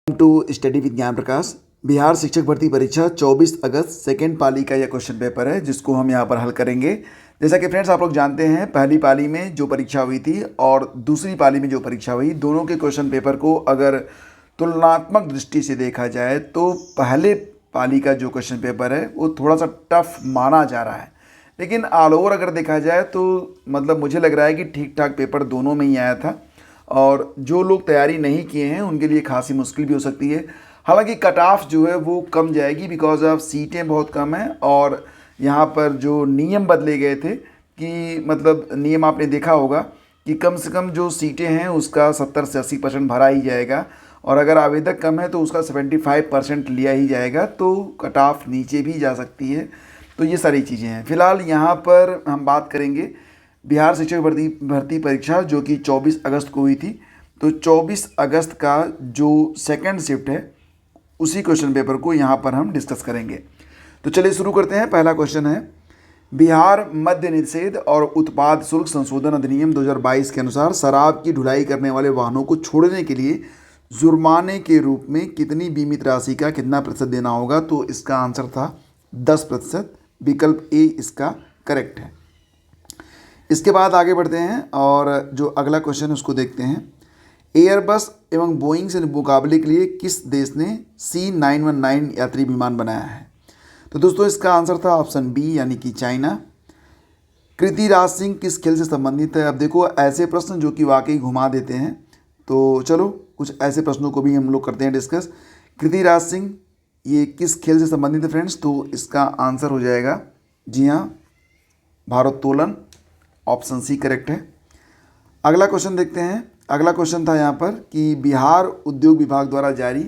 To study with ज्ञान प्रकाश। बिहार शिक्षक भर्ती परीक्षा 24 अगस्त सेकेंड पाली का यह क्वेश्चन पेपर है जिसको हम यहाँ पर हल करेंगे। जैसा कि फ्रेंड्स आप लोग जानते हैं, पहली पाली में जो परीक्षा हुई थी और दूसरी पाली में जो परीक्षा हुई, दोनों के क्वेश्चन पेपर को अगर तुलनात्मक दृष्टि से देखा जाए तो पहले पाली का जो क्वेश्चन पेपर है वो थोड़ा सा टफ माना जा रहा है, लेकिन ऑल ओवर अगर देखा जाए तो मतलब मुझे लग रहा है कि ठीक ठाक पेपर दोनों में ही आया था। और जो लोग तैयारी नहीं किए हैं उनके लिए खासी मुश्किल भी हो सकती है। हालांकि कट ऑफ जो है वो कम जाएगी बिकॉज ऑफ सीटें बहुत कम हैं और यहाँ पर जो नियम बदले गए थे कि मतलब नियम आपने देखा होगा कि कम से कम जो सीटें हैं उसका 70 से 80% भरा ही जाएगा और अगर आवेदक कम है तो उसका 75% लिया ही जाएगा, तो कट ऑफ नीचे भी जा सकती है। तो ये सारी चीज़ें हैं। फिलहाल यहाँ पर हम बात करेंगे बिहार शिक्षक भर्ती परीक्षा जो कि 24 अगस्त को हुई थी। तो 24 अगस्त का जो सेकंड शिफ्ट है उसी क्वेश्चन पेपर को यहाँ पर हम डिस्कस करेंगे। तो चलिए शुरू करते हैं। पहला क्वेश्चन है, बिहार मद्य निषेध और उत्पाद शुल्क संशोधन अधिनियम 2022 के अनुसार शराब की ढुलाई करने वाले वाहनों को छोड़ने के लिए जुर्माने के रूप में कितनी बीमित राशि का कितना प्रतिशत देना होगा? तो इसका आंसर था 10%। विकल्प ए इसका करेक्ट है। इसके बाद आगे बढ़ते हैं और जो अगला क्वेश्चन है उसको देखते हैं। एयरबस एवं बोइंग से मुकाबले के लिए किस देश ने C919 यात्री विमान बनाया है? तो दोस्तों इसका आंसर था ऑप्शन बी यानी कि चाइना। कृति राज सिंह किस खेल से संबंधित है? अब देखो ऐसे प्रश्न जो कि वाकई घुमा देते हैं, तो चलो कुछ ऐसे प्रश्नों को भी हम लोग करते हैं डिस्कस। कृति राज सिंह ये किस खेल से संबंधित है फ्रेंड्स? तो इसका आंसर हो जाएगा जी हाँ, भारोत्तोलन। ऑप्शन सी करेक्ट है। अगला क्वेश्चन देखते हैं। अगला क्वेश्चन था यहाँ पर कि बिहार उद्योग विभाग द्वारा जारी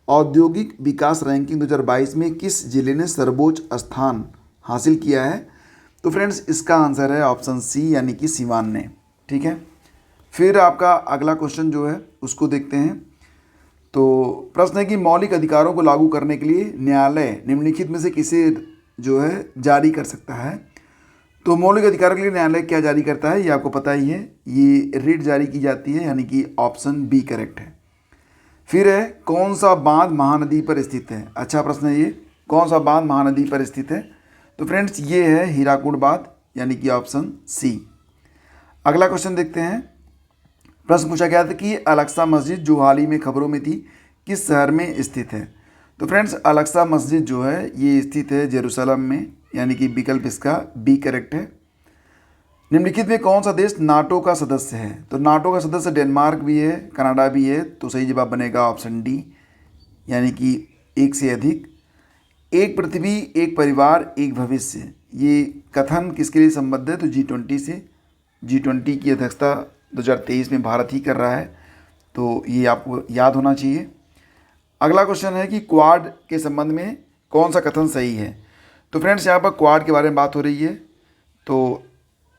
औद्योगिक विकास रैंकिंग 2022 में किस जिले ने सर्वोच्च स्थान हासिल किया है? तो फ्रेंड्स इसका आंसर है ऑप्शन सी यानी कि सिवान ने। ठीक है, फिर आपका अगला क्वेश्चन जो है उसको देखते हैं। तो प्रश्न है कि मौलिक अधिकारों को लागू करने के लिए न्यायालय निम्नलिखित में से किसे जो है जारी कर सकता है? तो मौलिक अधिकारों के लिए न्यायालय क्या जारी करता है ये आपको पता ही है, ये रिट जारी की जाती है यानी कि ऑप्शन बी करेक्ट है। फिर है, कौन सा बांध महानदी पर स्थित है? अच्छा प्रश्न है ये, कौन सा बांध महानदी पर स्थित है? तो फ्रेंड्स ये है हीराकुड बांध यानी कि ऑप्शन सी। अगला क्वेश्चन देखते हैं। प्रश्न पूछा गया था कि अलक्सा मस्जिद जो हाल ही में खबरों में थी किस शहर में स्थित है? तो फ्रेंड्स अलक्सा मस्जिद जो है ये स्थित है जेरूसलम में यानी कि विकल्प इसका बी करेक्ट है। निम्नलिखित में कौन सा देश नाटो का सदस्य है? तो नाटो का सदस्य डेनमार्क भी है, कनाडा भी है, तो सही जवाब बनेगा ऑप्शन डी यानी कि एक से अधिक। एक पृथ्वी एक परिवार एक भविष्य, ये कथन किसके लिए संबद्ध है? तो G20 से। G20 की अध्यक्षता 2023 में भारत ही कर रहा है, तो ये आपको याद होना चाहिए। अगला क्वेश्चन है कि क्वाड के संबंध में कौन सा कथन सही है? तो फ्रेंड्स यहाँ पर क्वाड के बारे में बात हो रही है। तो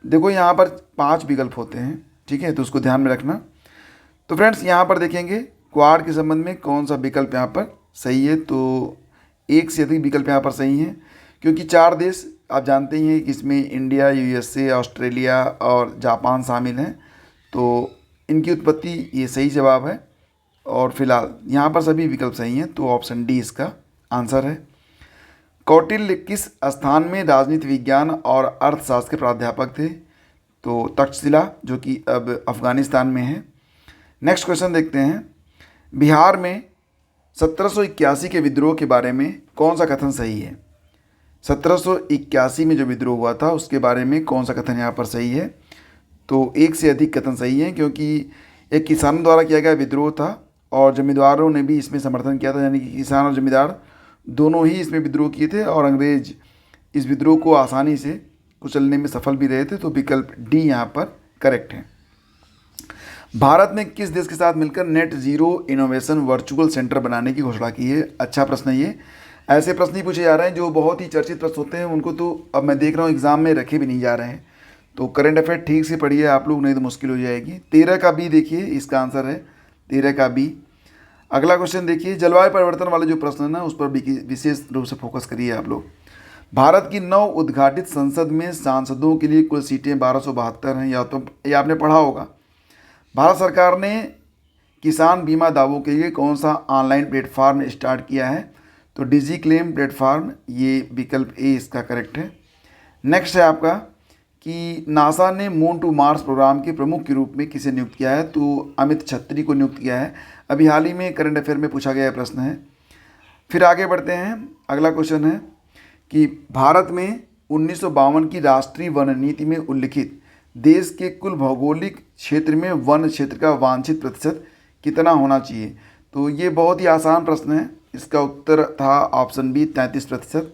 देखो यहाँ पर 5 विकल्प होते हैं, ठीक है, तो उसको ध्यान में रखना। तो फ्रेंड्स यहाँ पर देखेंगे क्वाड के संबंध में कौन सा विकल्प यहाँ पर सही है। तो एक से अधिक विकल्प यहाँ पर सही हैं क्योंकि 4 देश आप जानते ही हैं कि इसमें इंडिया, USA, ऑस्ट्रेलिया और जापान शामिल हैं, तो इनकी उत्पत्ति ये सही जवाब है। और फिलहाल यहाँ पर सभी विकल्प सही हैं, तो ऑप्शन डी इसका आंसर है। कौटिल्य किस स्थान में राजनीति विज्ञान और अर्थशास्त्र के प्राध्यापक थे? तो तक्षशिला जो कि अब अफगानिस्तान में है। नेक्स्ट क्वेश्चन देखते हैं। बिहार में 1781 के विद्रोह के बारे में कौन सा कथन सही है? 1781 में जो विद्रोह हुआ था उसके बारे में कौन सा कथन यहाँ पर सही है? तो एक से अधिक कथन सही है क्योंकि एक किसानों द्वारा किया गया विद्रोह था और जमींदारों ने भी इसमें समर्थन किया था, यानी कि किसान और जमींदार दोनों ही इसमें विद्रोह किए थे और अंग्रेज इस विद्रोह को आसानी से कुचलने में सफल भी रहे थे, तो विकल्प डी यहाँ पर करेक्ट है। भारत ने किस देश के साथ मिलकर net zero innovation virtual centre बनाने की घोषणा की है? अच्छा प्रश्न है ये। ऐसे प्रश्न ही पूछे जा रहे हैं जो बहुत ही चर्चित प्रश्न होते हैं, उनको तो अब मैं देख रहा हूँ एग्जाम में रखे भी नहीं जा रहे हैं। तो करंट अफेयर ठीक से पढ़िए आप लोग, नहीं तो मुश्किल हो जाएगी। 13 का बी देखिए, इसका आंसर है 13 का बी। अगला क्वेश्चन देखिए, जलवायु परिवर्तन वाले जो प्रश्न है ना उस पर विशेष रूप से फोकस करिए आप लोग। भारत की नव उद्घाटित संसद में सांसदों के लिए कुल सीटें 1272 हैं, या तो ये आपने पढ़ा होगा। भारत सरकार ने किसान बीमा दावों के लिए कौन सा ऑनलाइन प्लेटफॉर्म स्टार्ट किया है? तो डिजी क्लेम प्लेटफॉर्म, ये विकल्प ए इसका करेक्ट है। नेक्स्ट है आपका कि नासा ने मून टू मार्स प्रोग्राम के प्रमुख के रूप में किसे नियुक्त किया है? तो अमित छत्री को नियुक्त किया है। अभी हाल ही में करंट अफेयर में पूछा गया प्रश्न है। फिर आगे बढ़ते हैं। अगला क्वेश्चन है कि भारत में 1952 की राष्ट्रीय वन नीति में उल्लिखित देश के कुल भौगोलिक क्षेत्र में वन क्षेत्र का वांछित प्रतिशत कितना होना चाहिए? तो ये बहुत ही आसान प्रश्न है। इसका उत्तर था ऑप्शन बी 33%।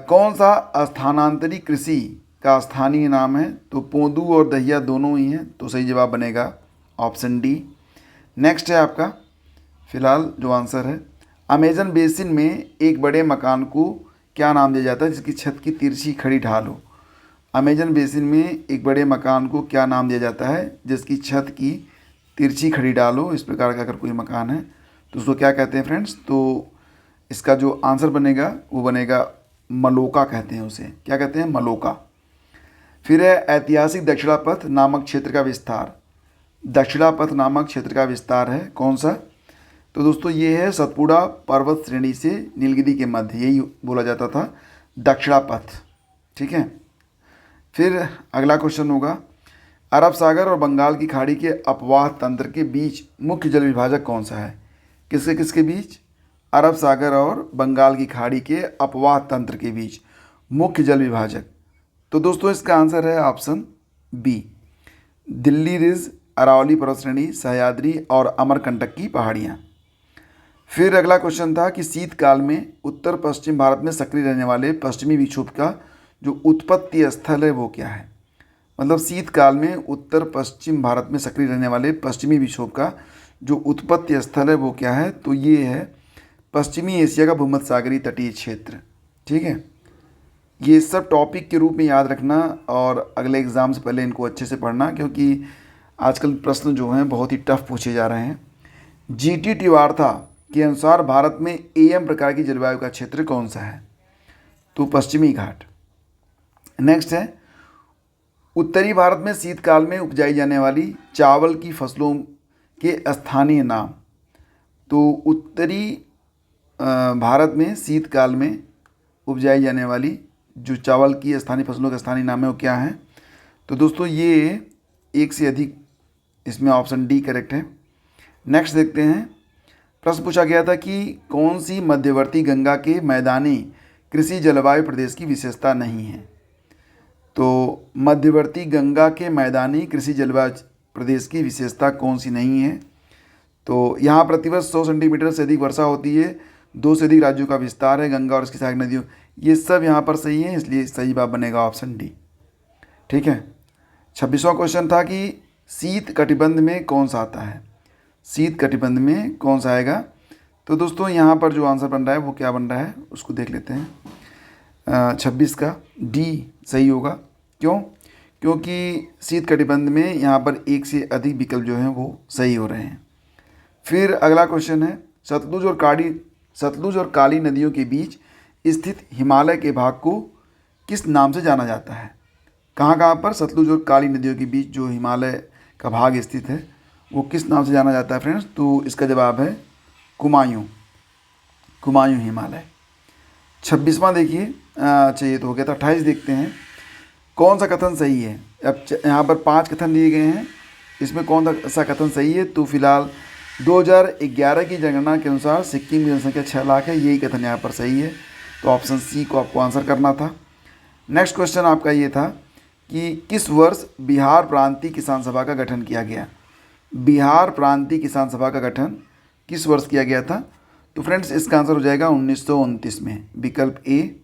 कौन सा स्थानांतरी कृषि का स्थानीय नाम है? तो पोंदू और दहिया दोनों ही हैं, तो सही जवाब बनेगा ऑप्शन डी। नेक्स्ट है आपका फिलहाल जो आंसर है, अमेजन बेसिन में एक बड़े मकान को क्या नाम दिया जाता है जिसकी छत की तिरछी खड़ी ढाल हो? अमेजन बेसिन में एक बड़े मकान को क्या नाम दिया जाता है जिसकी छत की तिरछी खड़ी ढाल हो? इस प्रकार का अगर कोई मकान है तो उसको क्या कहते हैं फ्रेंड्स? तो इसका जो आंसर बनेगा वो बनेगा मलोका कहते हैं उसे। क्या कहते हैं? मलोका। फिर है ऐतिहासिक दक्षिणापथ नामक क्षेत्र का विस्तार। दक्षिणापथ नामक क्षेत्र का विस्तार है कौन सा? तो दोस्तों ये है सतपुड़ा पर्वत श्रेणी से नीलगिरी के मध्य, यही बोला जाता था दक्षिणापथ। ठीक है। फिर अगला क्वेश्चन होगा, अरब सागर और बंगाल की खाड़ी के अपवाह तंत्र के बीच मुख्य जल विभाजक कौन सा है? किसके किसके बीच? अरब सागर और बंगाल की खाड़ी के अपवाह तंत्र के बीच मुख्य जल विभाजक। तो दोस्तों इसका आंसर है option B, Delhi ridge, Aravalli पर्वत श्रेणी, सह्याद्री और अमरकंटक की पहाड़ियाँ। फिर अगला क्वेश्चन था कि शीतकाल में उत्तर पश्चिम भारत में सक्रिय रहने वाले पश्चिमी विक्षोभ का जो उत्पत्ति स्थल है वो क्या है? मतलब शीतकाल में उत्तर पश्चिम भारत में सक्रिय रहने वाले पश्चिमी विक्षोभ का जो उत्पत्ति स्थल है वो क्या है? तो ये है पश्चिमी एशिया का भूमध्य सागरीय तटीय क्षेत्र। ठीक है। ये सब टॉपिक के रूप में याद रखना और अगले एग्ज़ाम से पहले इनको अच्छे से पढ़ना, क्योंकि आजकल प्रश्न जो हैं बहुत ही टफ पूछे जा रहे हैं। जीटीटी वार्ता के अनुसार भारत में एम प्रकार की जलवायु का क्षेत्र कौन सा है? तो पश्चिमी घाट। नेक्स्ट है, उत्तरी भारत में शीतकाल में उपजाई जाने वाली चावल की फसलों के स्थानीय नाम। तो उत्तरी भारत में शीतकाल में उपजाई जाने वाली जो चावल की स्थानीय फसलों के स्थानीय नाम है वो क्या है? तो दोस्तों ये एक से अधिक, इसमें ऑप्शन डी करेक्ट है। नेक्स्ट देखते हैं। प्रश्न पूछा गया था कि कौन सी मध्यवर्ती गंगा के मैदानी कृषि जलवायु प्रदेश की विशेषता नहीं है? तो मध्यवर्ती गंगा के मैदानी कृषि जलवायु प्रदेश की विशेषता कौन सी नहीं है? तो यहाँ प्रतिवर्ष 100 सेंटीमीटर से अधिक वर्षा होती है, 2 से अधिक राज्यों का विस्तार है, गंगा और इसकी सहायक नदियों, ये सब यहाँ पर सही है, इसलिए सही जवाब बनेगा ऑप्शन डी। ठीक है। 26वां क्वेश्चन था कि शीत कटिबंध में कौन सा आता है? शीत कटिबंध में कौन सा आएगा? तो दोस्तों यहाँ पर जो आंसर बन रहा है वो क्या बन रहा है उसको देख लेते हैं। 26 का डी सही होगा। क्यों? क्योंकि शीत कटिबंध में यहाँ पर एक से अधिक विकल्प जो हैं वो सही हो रहे हैं। फिर अगला क्वेश्चन है, सतलुज और काली नदियों के बीच स्थित हिमालय के भाग को किस नाम से जाना जाता है? कहाँ कहाँ पर सतलुज और काली नदियों के बीच जो हिमालय का भाग स्थित है वो किस नाम से जाना जाता है फ्रेंड्स? तो इसका जवाब है कुमायूं हिमालय। 26वां देखिए, अच्छा ये तो हो गया था। 28 देखते हैं, कौन सा कथन सही है? अब यहाँ पर 5 कथन दिए गए हैं, इसमें कौन सा कथन सही है? तो फिलहाल 2011 की जनगणना के अनुसार सिक्किम की जनसंख्या 6 लाख है, यही कथन यहाँ पर सही है। तो ऑप्शन सी को आपको आंसर करना था। नेक्स्ट क्वेश्चन आपका ये था कि किस वर्ष बिहार प्रांतीय किसान सभा का गठन किया गया? बिहार प्रांतीय किसान सभा का गठन किस वर्ष किया गया था? तो फ्रेंड्स इसका आंसर हो जाएगा 1929 में, विकल्प ए।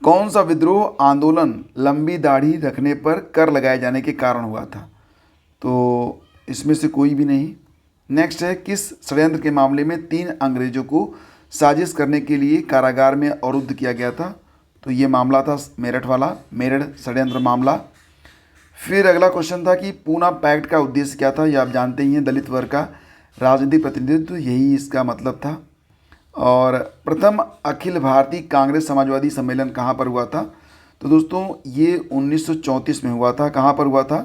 कौन सा विद्रोह आंदोलन लंबी दाढ़ी रखने पर कर लगाए जाने के कारण हुआ था? तो इसमें से कोई भी नहीं। नेक्स्ट है, किस षड्यंत्र के मामले में 3 अंग्रेजों को साजिश करने के लिए कारागार में अवरुद्ध किया गया था? तो ये मामला था मेरठ वाला, मेरठ षड्यंत्र मामला। फिर अगला क्वेश्चन था कि पूना पैक्ट का उद्देश्य क्या था? ये आप जानते ही हैं, दलित वर्ग का राजनीतिक प्रतिनिधित्व, यही इसका मतलब था। और प्रथम अखिल भारतीय कांग्रेस समाजवादी सम्मेलन कहाँ पर हुआ था? तो दोस्तों ये 1934 में हुआ था। कहाँ पर हुआ था?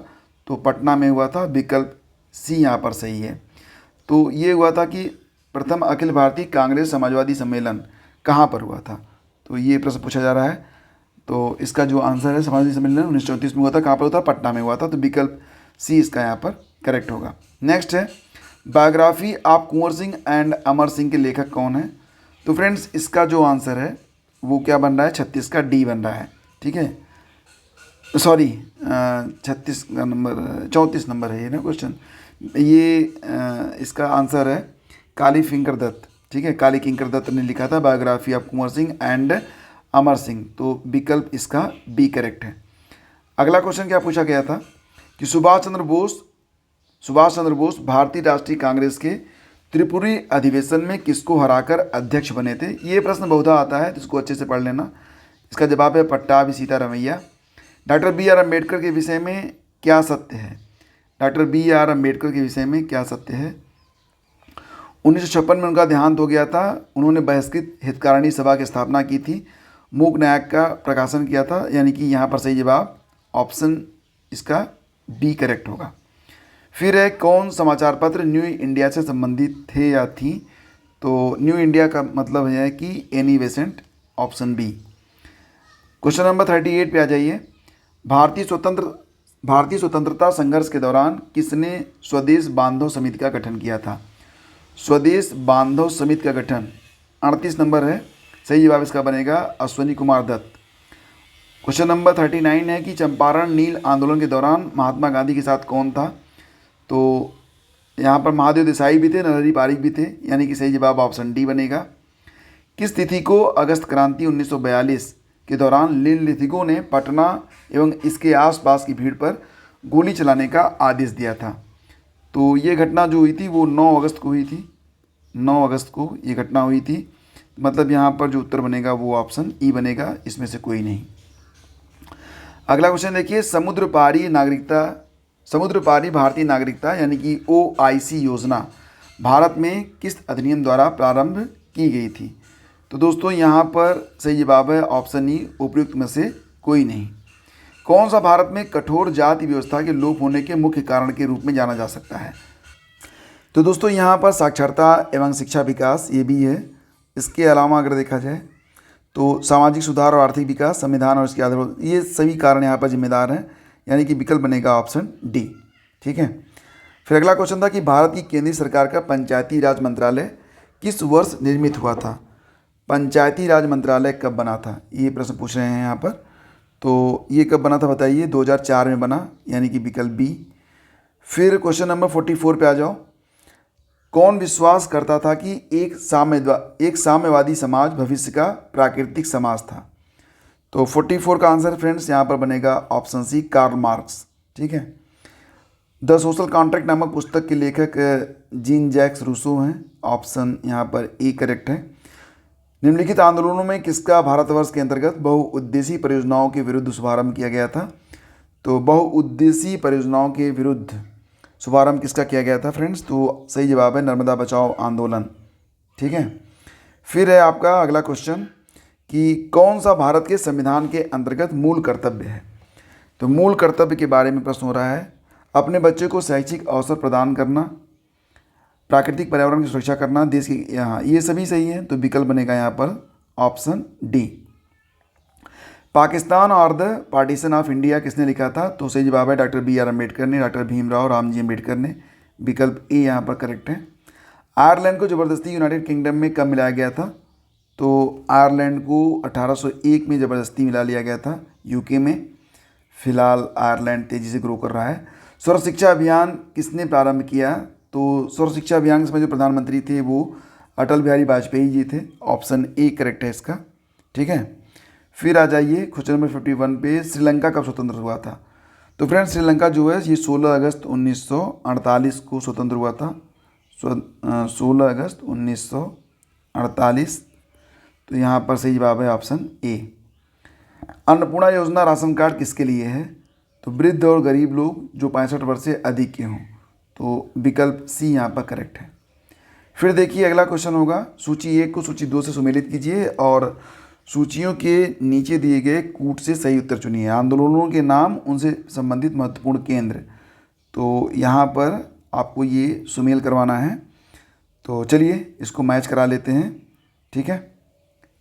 तो पटना में हुआ था, विकल्प सी यहाँ पर सही है। तो ये हुआ था कि प्रथम अखिल भारतीय कांग्रेस समाजवादी सम्मेलन कहाँ पर हुआ था, तो ये प्रश्न पूछा जा रहा है। तो इसका जो आंसर है समाजवादी सम्मेलन 1934 में हुआ था। कहाँ पर हुआ था? पटना में हुआ था। तो विकल्प सी इसका यहाँ पर करेक्ट होगा। नेक्स्ट है biography of Kunwar Singh and Amar Singh के लेखक कौन है? तो फ्रेंड्स इसका जो आंसर है वो क्या बन रहा है? 36 का डी बन रहा है। ठीक है, सॉरी 36 का नंबर 34 नंबर है ये ना क्वेश्चन। ये इसका आंसर है काली किंकर दत्त। ठीक है, काली किंकर दत्त ने लिखा था biography of Kunwar Singh and Amar Singh. तो विकल्प इसका बी करेक्ट है। अगला क्वेश्चन क्या पूछा गया था कि सुभाष चंद्र बोस भारतीय राष्ट्रीय कांग्रेस के त्रिपुरी अधिवेशन में किसको हराकर अध्यक्ष बने थे? ये प्रश्न बहुधा आता है, तो इसको अच्छे से पढ़ लेना। इसका जवाब है Pattabhi Sitaramayya. Doctor B R Ambedkar के विषय में क्या सत्य है? डॉक्टर बी आर अम्बेडकर के विषय में क्या सत्य है? 1956 में उनका देहांत हो गया था। उन्होंने बहिष्कृत हितकारिणी सभा की स्थापना की थी। मूक नायक का प्रकाशन किया था, यानी कि यहाँ पर सही जवाब ऑप्शन इसका बी करेक्ट होगा। फिर है कौन समाचार पत्र न्यू इंडिया से संबंधित थे या थी? तो न्यू इंडिया का मतलब है कि Annie Besant, option B. Question number 38 पे आ जाइए। भारतीय स्वतंत्रता संघर्ष के दौरान किसने स्वदेश बांधव समिति का गठन किया था? स्वदेश बांधव समिति का गठन 38 नंबर है, सही जवाब इसका बनेगा अश्वनी कुमार दत्त। क्वेश्चन नंबर 39 है कि चंपारण नील आंदोलन के दौरान महात्मा गांधी के साथ कौन था? तो यहाँ पर महादेव देसाई भी थे, नरहरि पारिक भी थे, यानी कि सही जवाब ऑप्शन डी बनेगा। किस तिथि को अगस्त क्रांति 1942 के दौरान निम्नलिखितों ने पटना एवं इसके आसपास की भीड़ पर गोली चलाने का आदेश दिया था? तो ये घटना जो हुई थी वो 9 अगस्त को हुई थी। 9 अगस्त को ये घटना हुई थी। मतलब यहाँ पर जो उत्तर बनेगा वो ऑप्शन ई बनेगा, इसमें से कोई नहीं। अगला क्वेश्चन देखिए, समुद्र पारी भारतीय नागरिकता यानी कि OIC योजना भारत में किस अधिनियम द्वारा प्रारंभ की गई थी? तो दोस्तों यहाँ पर सही जवाब है ऑप्शन ई, उपयुक्त में से कोई नहीं। कौन सा भारत में कठोर जाति व्यवस्था के लोप होने के मुख्य कारण के रूप में जाना जा सकता है? तो दोस्तों यहाँ पर साक्षरता एवं शिक्षा विकास ये भी है। इसके अलावा अगर देखा जाए तो सामाजिक सुधार और आर्थिक विकास, संविधान और इसके आधार, ये सभी कारण यहाँ पर जिम्मेदार हैं, यानी कि विकल्प बनेगा ऑप्शन डी। ठीक है, फिर अगला क्वेश्चन था कि भारत की केंद्रीय सरकार का पंचायती राज मंत्रालय किस वर्ष निर्मित हुआ था? पंचायती राज मंत्रालय कब बना था, ये प्रश्न पूछ रहे हैं यहाँ पर। तो ये कब बना था बताइए? 2004 में बना, यानी कि विकल्प बी। फिर क्वेश्चन नंबर 44 पे आ जाओ। कौन विश्वास करता था कि एक साम्यवादी समाज भविष्य का प्राकृतिक समाज था? तो 44 का आंसर फ्रेंड्स यहाँ पर बनेगा ऑप्शन सी, कार्ल मार्क्स। ठीक है, द सोशल कॉन्ट्रैक्ट नामक पुस्तक के लेखक जीन जैक्स रूसो हैं। ऑप्शन यहाँ पर ए करेक्ट है। निम्नलिखित आंदोलनों में किसका भारतवर्ष के अंतर्गत बहुउद्देशीय परियोजनाओं के विरुद्ध शुभारंभ किया गया था? तो बहुउद्देशीय परियोजनाओं के विरुद्ध शुभारंभ किसका किया गया था फ्रेंड्स? तो सही जवाब है नर्मदा बचाओ आंदोलन। ठीक है, फिर है आपका अगला क्वेश्चन कि कौन सा भारत के संविधान के अंतर्गत मूल कर्तव्य है? तो मूल कर्तव्य के बारे में प्रश्न हो रहा है। अपने बच्चे को शैक्षिक अवसर प्रदान करना, प्राकृतिक पर्यावरण की सुरक्षा करना, देश की, यहाँ ये सभी सही है। तो विकल्प बनेगा यहाँ पर ऑप्शन डी। पाकिस्तान और द पार्टीशन ऑफ इंडिया किसने लिखा था? तो सही जवाब है डॉक्टर बी आर अम्बेडकर ने, डॉक्टर भीमराव रामजी अम्बेडकर ने। विकल्प ए यहाँ पर करेक्ट है। आयरलैंड को ज़बरदस्ती यूनाइटेड किंगडम में कब मिलाया गया था? तो आयरलैंड को 1801 में ज़बरदस्ती मिला लिया गया था यूके में। फिलहाल आयरलैंड तेज़ी से ग्रो कर रहा है। सर्व शिक्षा अभियान किसने प्रारंभ किया? तो सर्व शिक्षा अभियान में जो प्रधानमंत्री थे वो अटल बिहारी वाजपेयी जी थे। ऑप्शन ए करेक्ट है इसका। ठीक है, फिर आ जाइए क्वेश्चन नंबर 51 पे, श्रीलंका कब स्वतंत्र हुआ था? तो फ्रेंड्स श्रीलंका जो है ये 16 अगस्त 1948 को स्वतंत्र हुआ था। 16 अगस्त 1948। तो यहाँ पर सही जवाब है ऑप्शन ए। अन्नपूर्णा योजना राशन कार्ड किसके लिए है? तो वृद्ध और गरीब लोग जो 65 वर्ष से अधिक के हों। तो विकल्प सी यहाँ पर करेक्ट है। फिर देखिए अगला क्वेश्चन होगा, सूची 1 को सूची 2 से सुमेलित कीजिए और सूचियों के नीचे दिए गए कूट से सही उत्तर चुनिए। आंदोलनों के नाम, उनसे संबंधित महत्वपूर्ण केंद्र। तो यहाँ पर आपको ये सुमेल करवाना है। तो चलिए इसको मैच करा लेते हैं, ठीक है।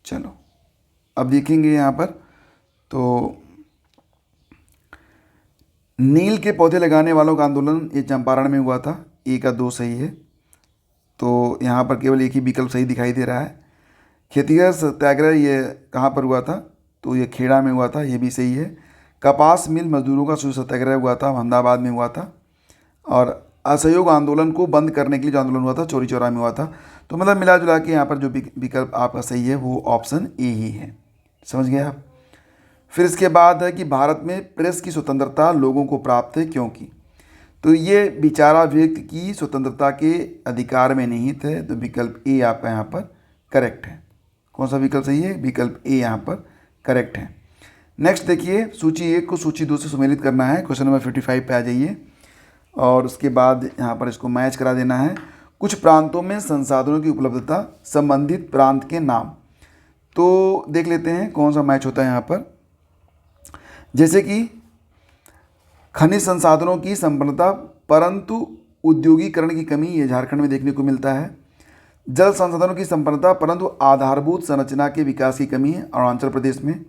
चलो अब देखेंगे यहाँ पर, तो नील के पौधे लगाने वालों का आंदोलन ये चंपारण में हुआ था, ए का 2 सही है। तो यहाँ पर केवल एक ही विकल्प सही दिखाई दे रहा है। खेतिहर सत्याग्रह ये कहाँ पर हुआ था, तो ये खेड़ा में हुआ था, ये भी सही है। कपास मिल मजदूरों का सूर्य सत्याग्रह हुआ था, अहमदाबाद में हुआ था। और असहयोग आंदोलन को बंद करने के लिए जो आंदोलन हुआ था, चौरी चौरा में हुआ था। तो मतलब मिला जुला के यहाँ पर जो विकल्प आपका सही है वो ऑप्शन ए ही है, समझ गए आप। फिर इसके बाद है कि भारत में प्रेस की स्वतंत्रता लोगों को प्राप्त है क्योंकि, तो ये विचारा व्यक्ति की स्वतंत्रता के अधिकार में निहित है। तो विकल्प ए आपका यहाँ पर करेक्ट है। कौन सा विकल्प सही है, विकल्प ए यहाँ पर करेक्ट है। नेक्स्ट देखिए, सूची 1 को सूची 2 से सुमेलित करना है। क्वेश्चन नंबर 55 पे आ जाइए और उसके बाद यहाँ पर इसको मैच करा देना है। कुछ प्रांतों में संसाधनों की उपलब्धता, संबंधित प्रांत के नाम। तो देख लेते हैं कौन सा मैच होता है यहाँ पर। जैसे कि खनिज संसाधनों की संपन्नता परंतु औद्योगिकरण की कमी, ये झारखंड में देखने को मिलता है। जल संसाधनों की संपन्नता परंतु आधारभूत संरचना के विकास की कमी है अरुणाचल प्रदेश में।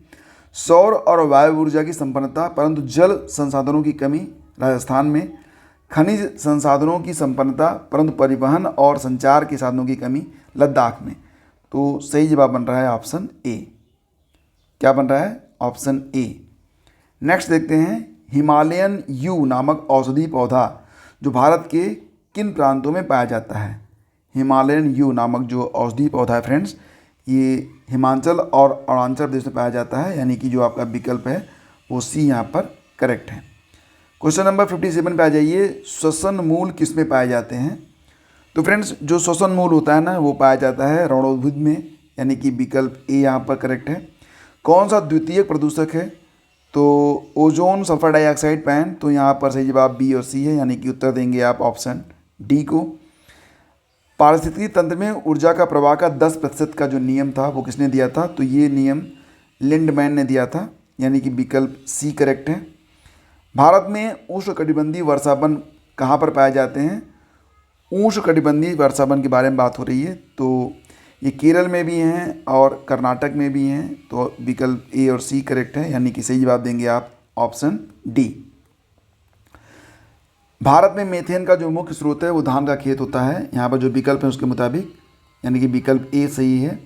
सौर और वायु ऊर्जा की संपन्नता परंतु जल संसाधनों की कमी राजस्थान में। खनिज संसाधनों की संपन्नता परंतु परिवहन और संचार के साधनों की कमी लद्दाख में। तो सही जवाब बन रहा है ऑप्शन ए। क्या बन रहा है, ऑप्शन ए। नेक्स्ट देखते हैं, हिमालयन यू नामक औषधि पौधा जो भारत के किन प्रांतों में पाया जाता है। हिमालयन यू नामक जो औषधि पौधा है फ्रेंड्स, ये हिमाचल और अरुणाचल प्रदेश में पाया जाता है, यानी कि जो आपका विकल्प है वो सी यहाँ पर करेक्ट है। क्वेश्चन नंबर 57 पे आ जाइए, श्वसन मूल किस में पाए जाते हैं। तो फ्रेंड्स जो श्वसन मूल होता है ना वो पाया जाता है रणोद्भिद में, यानी कि विकल्प ए यहाँ पर करेक्ट है। कौन सा द्वितीयक प्रदूषक है, तो ओजोन सल्फर डाइऑक्साइड पैन। तो यहाँ पर सही जवाब बी और सी है, यानी कि उत्तर देंगे आप ऑप्शन डी को। पारिस्थितिकी तंत्र में ऊर्जा का प्रवाह का 10% का जो नियम था वो किसने दिया था, तो ये नियम लिंडमैन ने दिया था, यानी कि विकल्प सी करेक्ट है। भारत में उष्णकटिबंधीय वर्षावन कहाँ पर पाए जाते हैं। उष्णकटिबंधीय वर्षावन के बारे में बात हो रही है, तो ये केरल में भी हैं और कर्नाटक में भी हैं। तो विकल्प ए और सी करेक्ट है, यानी कि सही जवाब देंगे आप ऑप्शन डी। भारत में मीथेन का जो मुख्य स्रोत है वो धान का खेत होता है, यहाँ पर जो विकल्प है उसके मुताबिक, यानी कि विकल्प ए सही है।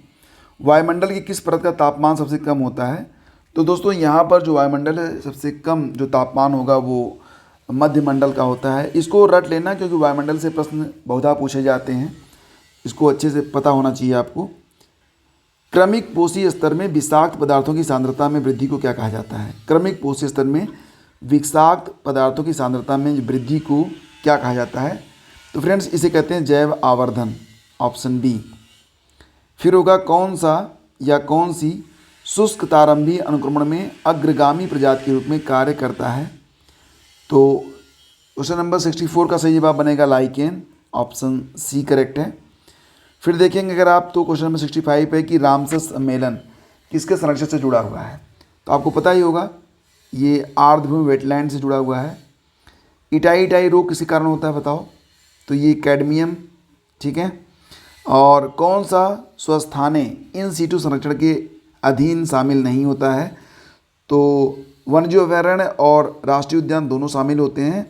वायुमंडल की किस परत का तापमान सबसे कम होता है। तो दोस्तों यहाँ पर जो वायुमंडल है सबसे कम जो तापमान होगा वो मध्यमंडल का होता है। इसको रट लेना क्योंकि वायुमंडल से प्रश्न बहुधा पूछे जाते हैं, इसको अच्छे से पता होना चाहिए आपको। क्रमिक पोषी स्तर में विषाक्त पदार्थों की सांद्रता में वृद्धि को क्या कहा जाता है। क्रमिक पोषी स्तर में विषाक्त पदार्थों की सांद्रता में वृद्धि को क्या कहा जाता है। तो फ्रेंड्स इसे कहते हैं जैव आवर्धन, ऑप्शन बी। फिर होगा कौन सा या कौन सी शुष्क तारंभी अनुक्रमण में अग्रगामी प्रजाति के रूप में कार्य करता है। तो क्वेश्चन नंबर 64 का सही जवाब बनेगा लाइकेन, ऑप्शन सी करेक्ट है। फिर देखेंगे अगर आप तो क्वेश्चन नंबर 65 है कि रामसर सम्मेलन किसके संरक्षण से जुड़ा हुआ है। तो आपको पता ही होगा ये आर्द्रभूमि वेटलैंड से जुड़ा हुआ है। इटाई रोग किसी कारण होता है बताओ, तो ये कैडमियम, ठीक है। और कौन सा स्वस्थाने इन सीटू संरक्षण के अधीन शामिल नहीं होता है। तो वन्यजीव अभयारण्य और राष्ट्रीय उद्यान दोनों शामिल होते हैं,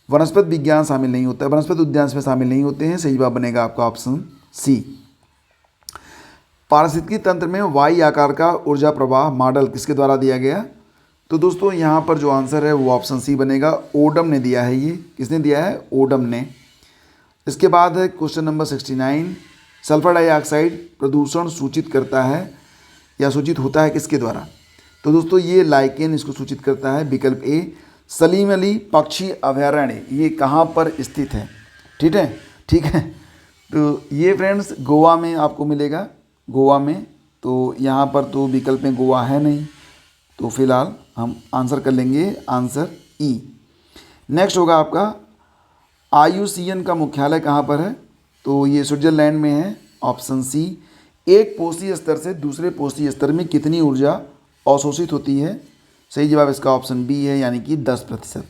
वनस्पति विज्ञान शामिल नहीं होता है, वनस्पति उद्यान इसमें शामिल नहीं होते हैं। सही जवाब बनेगा आपका ऑप्शन सी। पारिस्थितिकी तंत्र में वाई आकार का ऊर्जा प्रवाह मॉडल किसके द्वारा दिया गया। तो दोस्तों यहाँ पर जो आंसर है वो ऑप्शन सी बनेगा, ओडम ने दिया है। ये किसने दिया है, ओडम ने। इसके बाद है क्वेश्चन नंबर 69, सल्फर डाइऑक्साइड प्रदूषण सूचित करता है या सूचित होता है किसके द्वारा। तो दोस्तों ये लाइकेन इसको सूचित करता है, विकल्प ए। सलीम अली पक्षी अभयारण्य ये कहाँ पर स्थित है, ठीक है। तो ये फ्रेंड्स गोवा में आपको मिलेगा, गोवा में। तो यहाँ पर तो विकल्प में गोवा है नहीं, तो फिलहाल हम आंसर कर लेंगे आंसर ई। नेक्स्ट होगा आपका IUCN का मुख्यालय कहाँ पर है। तो ये स्विट्जरलैंड में है, ऑप्शन सी। एक पोषी स्तर से दूसरे पोषी स्तर में कितनी ऊर्जा अवशोषित होती है। सही जवाब इसका ऑप्शन बी है, यानी कि 10%।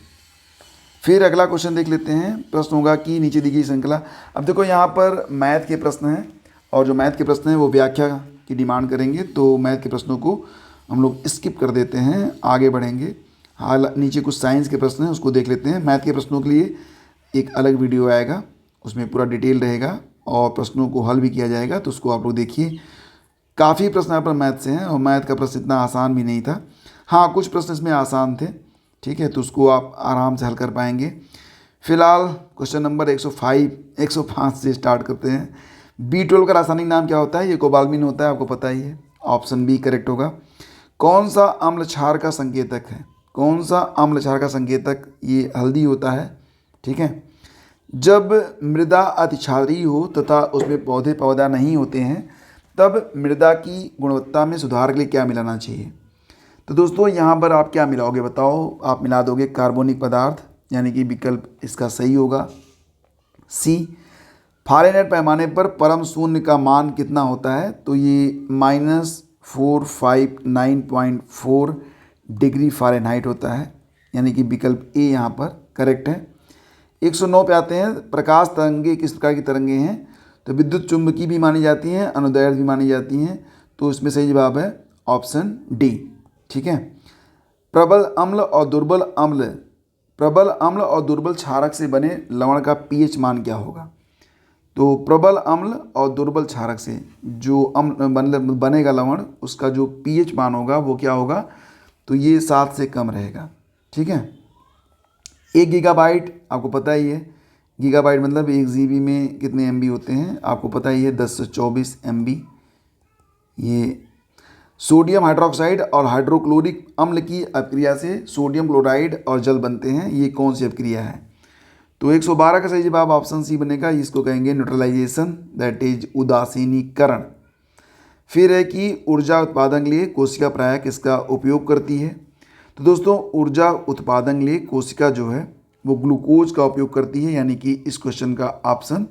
फिर अगला क्वेश्चन देख लेते हैं। प्रश्न होगा कि नीचे दी गई श्रृंखला। अब देखो यहाँ पर मैथ के प्रश्न हैं और जो मैथ के प्रश्न हैं वो व्याख्या की डिमांड करेंगे, तो मैथ के प्रश्नों को हम लोग स्किप कर देते हैं, आगे बढ़ेंगे। हाल नीचे कुछ साइंस के प्रश्न हैं, उसको देख लेते हैं। मैथ के प्रश्नों के लिए एक अलग वीडियो आएगा, उसमें पूरा डिटेल रहेगा और प्रश्नों को हल भी किया जाएगा, तो उसको आप लोग देखिए। काफ़ी प्रश्न यहाँ पर मैथ से हैं और मैथ का प्रश्न इतना आसान भी नहीं था। हाँ, कुछ प्रश्न इसमें आसान थे, ठीक है, तो उसको आप आराम से हल कर पाएंगे। फिलहाल क्वेश्चन नंबर 105 से स्टार्ट करते हैं। B12 का रासायनिक नाम क्या होता है? ये कोबाल्मिन होता है, आपको पता ही है। ऑप्शन बी करेक्ट होगा। कौन सा अम्ल क्षार का संकेतक है? कौन सा अम्ल क्षार का संकेतक? ये हल्दी होता है, ठीक है। जब मृदा अति क्षारीय हो तथा उसमें पौधे पौधा नहीं होते हैं, तब मृदा की गुणवत्ता में सुधार के लिए क्या मिलाना चाहिए? तो दोस्तों यहाँ पर आप क्या मिलाओगे बताओ? आप मिला दोगे कार्बनिक पदार्थ, यानी कि विकल्प इसका सही होगा सी। फ़ारेनहाइट पैमाने पर परम शून्य का मान कितना होता है? तो ये -459.4 डिग्री फ़ारेनहाइट होता है, यानी कि विकल्प ए यहाँ पर करेक्ट है। 109 पे आते हैं। प्रकाश तरंगे किस प्रकार की तरंगे हैं? तो विद्युत चुंबकीय भी मानी जाती हैं, अनुदैर्ध्य भी मानी जाती हैं, तो इसमें सही जवाब है ऑप्शन डी, ठीक है। प्रबल अम्ल और दुर्बल क्षारक से बने लवण का पीएच मान क्या होगा? तो प्रबल अम्ल और दुर्बल क्षारक से जो अम्ल बनेगा लवण, उसका जो पीएच मान होगा वो क्या होगा? तो ये 7 से कम रहेगा, ठीक है। 1 गीगाबाइट आपको पता ही है, गीगाबाइट मतलब 1 GB में कितने MB होते हैं? आपको पता ही है 10 से 24 MB। ये सोडियम हाइड्रोक्साइड और हाइड्रोक्लोरिक अम्ल की अपक्रिया से सोडियम क्लोराइड और जल बनते हैं, ये कौन सी अपक्रिया है? तो 112 का सही जवाब ऑप्शन सी बनेगा। इसको कहेंगे न्यूट्रलाइजेशन, दैट इज उदासीनीकरण। फिर है कि ऊर्जा उत्पादन के लिए कोशिका प्रायः किसका उपयोग करती है? तो दोस्तों ऊर्जा उत्पादन के लिए कोशिका जो है वो ग्लूकोज का उपयोग करती है, यानी कि इस क्वेश्चन का ऑप्शन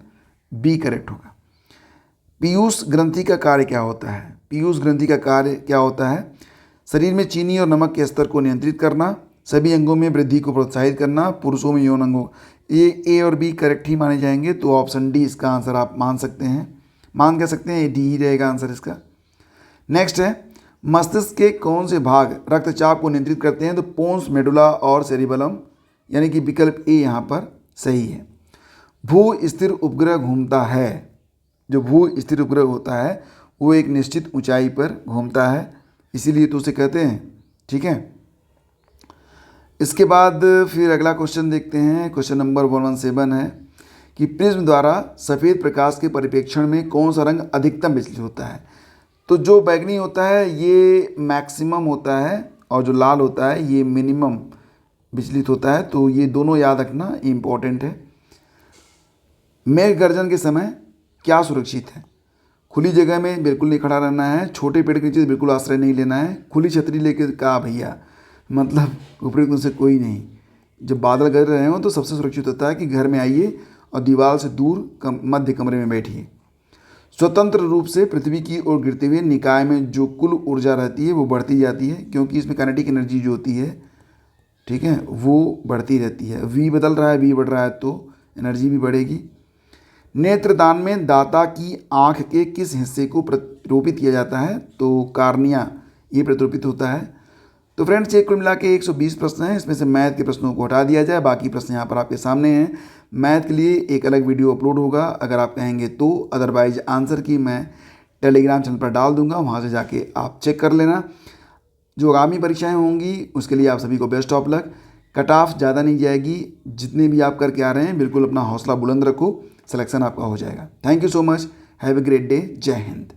बी करेक्ट होगा। पीयूष ग्रंथि का कार्य क्या होता है? पीयूष ग्रंथि का कार्य क्या होता है? शरीर में चीनी और नमक के स्तर को नियंत्रित करना, सभी अंगों में वृद्धि को प्रोत्साहित करना, पुरुषों में यौन अंगों। ये ए और बी करेक्ट ही माने जाएंगे, तो ऑप्शन डी इसका आंसर आप मान सकते हैं, मान कह सकते हैं, डी ही रहेगा आंसर इसका। नेक्स्ट है मस्तिष्क के कौन से भाग रक्तचाप को नियंत्रित करते हैं? तो पोन्स, मेडुला और सेरिबेलम, यानी कि विकल्प ए यहाँ पर सही है। भू स्थिर उपग्रह घूमता है। जो भू स्थिर उपग्रह होता है वो एक निश्चित ऊंचाई पर घूमता है, इसीलिए तो उसे कहते हैं, ठीक है। इसके बाद फिर अगला क्वेश्चन देखते हैं। क्वेश्चन नंबर 117 है कि प्रिज्म द्वारा सफ़ेद प्रकाश के परिप्रेक्षण में कौन सा रंग अधिकतम विचलित होता है? तो जो बैगनी होता है ये मैक्सिमम होता है और जो लाल होता है ये मिनिमम विचलित होता है, तो ये दोनों याद रखना इम्पोर्टेंट है। मेघ गर्जन के समय क्या सुरक्षित है? खुली जगह में बिल्कुल नहीं खड़ा रहना है, छोटे पेड़ के नीचे बिल्कुल आश्रय नहीं लेना है, खुली छतरी लेकर कहा भैया, मतलब ऊपरी से कोई नहीं। जब बादल गर रहे हों तो सबसे सुरक्षित होता है कि घर में आइए और दीवार से दूर मध्य कमरे में बैठिए। स्वतंत्र रूप से पृथ्वी की ओर गिरते हुए निकाय में जो कुल ऊर्जा रहती है वो बढ़ती जाती है, क्योंकि इसमें काइनेटिक एनर्जी जो होती है, ठीक है, वो बढ़ती रहती है। वी बदल रहा है, वी बढ़ रहा है, तो एनर्जी भी बढ़ेगी। नेत्रदान में दाता की आँख के किस हिस्से को प्रतिरूपित किया जाता है? तो कार्निया ये प्रतिरूपित होता है। तो फ्रेंड्स ये कुल मिला के 120 प्रश्न हैं, इसमें से मैथ के प्रश्नों को हटा दिया जाए, बाकी प्रश्न यहाँ पर आपके सामने हैं। मैथ के लिए एक अलग वीडियो अपलोड होगा अगर आप कहेंगे तो, अदरवाइज आंसर की मैं टेलीग्राम चैनल पर डाल दूंगा, वहाँ से जाके आप चेक कर लेना। जो आगामी परीक्षाएं होंगी उसके लिए आप सभी को best of luck. Cut off ज़्यादा नहीं जाएगी, जितने भी आप करके आ रहे हैं बिल्कुल अपना हौसला बुलंद रखो, सिलेक्शन आपका हो जाएगा। Thank you so much, have a great day, जय हिंद।